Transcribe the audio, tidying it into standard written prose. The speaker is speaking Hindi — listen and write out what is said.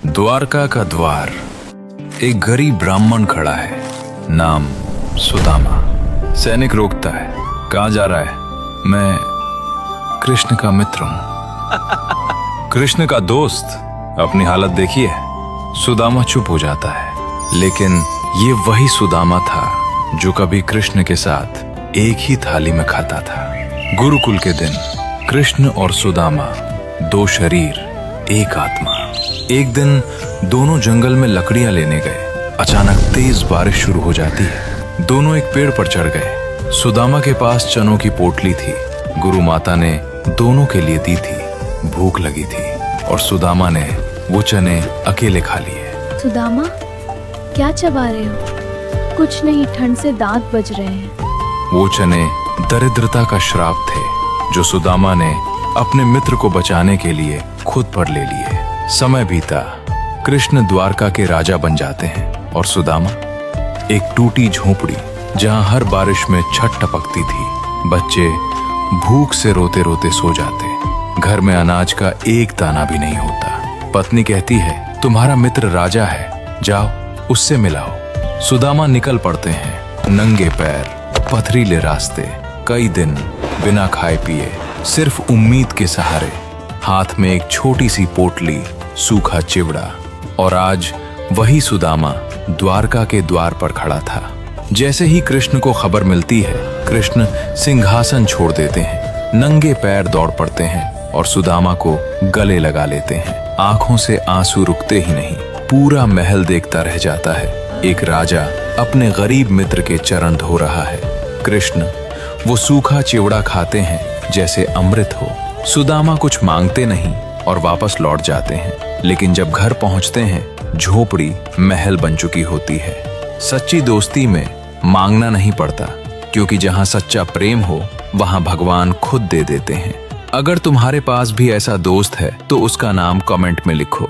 द्वारका का द्वार। एक गरीब ब्राह्मण खड़ा है, नाम सुदामा। सैनिक रोकता है, कहाँ जा रहा है? मैं कृष्ण का मित्र हूं। कृष्ण का दोस्त? अपनी हालत देखिए। सुदामा चुप हो जाता है, लेकिन ये वही सुदामा था जो कभी कृष्ण के साथ एक ही थाली में खाता था। गुरुकुल के दिन कृष्ण और सुदामा, दो शरीर एक आत्मा। एक दिन दोनों जंगल में लकड़ियां लेने गए। अचानक तेज बारिश शुरू हो जाती है। दोनों एक पेड़ पर चढ़ गए। सुदामा के पास चनों की पोटली थी, गुरु माता ने दोनों के लिए दी थी। भूख लगी थी और सुदामा ने वो चने अकेले खा लिए। सुदामा, क्या चबा रहे हो? कुछ नहीं, ठंड से दांत बज रहे हैं। वो चने दरिद्रता का श्राप थे जो सुदामा ने अपने मित्र को बचाने के लिए खुद पर ले लिए। समय बीता, कृष्ण द्वारका के राजा बन जाते हैं और सुदामा एक टूटी झोपड़ी जहां हर बारिश में छत टपकती थी। बच्चे भूख से रोते रोते सो जाते। घर में अनाज का एक दाना भी नहीं होता। पत्नी कहती है, तुम्हारा मित्र राजा है, जाओ उससे मिलाओ। सुदामा निकल पड़ते हैं, नंगे पैर, पथरीले रास्ते, कई दिन बिना खाए पिए, सिर्फ उम्मीद के सहारे। हाथ में एक छोटी सी पोटली, सूखा चिवड़ा। और आज वही सुदामा द्वारका के द्वार पर खड़ा था। जैसे ही कृष्ण को खबर मिलती है, कृष्ण सिंहासन छोड़ देते हैं, नंगे पैर दौड़ पड़ते हैं और सुदामा को गले लगा लेते हैं। आंखों से आंसू रुकते ही नहीं, पूरा महल देखता रह जाता है। एक राजा अपने गरीब मित्र के चरण धो रहा है। कृष्ण वो सूखा चिवड़ा खाते हैं जैसे अमृत हो। सुदामा कुछ मांगते नहीं और वापस लौट जाते हैं। लेकिन जब घर पहुंचते हैं, झोपड़ी महल बन चुकी होती है। सच्ची दोस्ती में मांगना नहीं पड़ता, क्योंकि जहां सच्चा प्रेम हो वहां भगवान खुद दे देते हैं। अगर तुम्हारे पास भी ऐसा दोस्त है तो उसका नाम कमेंट में लिखो।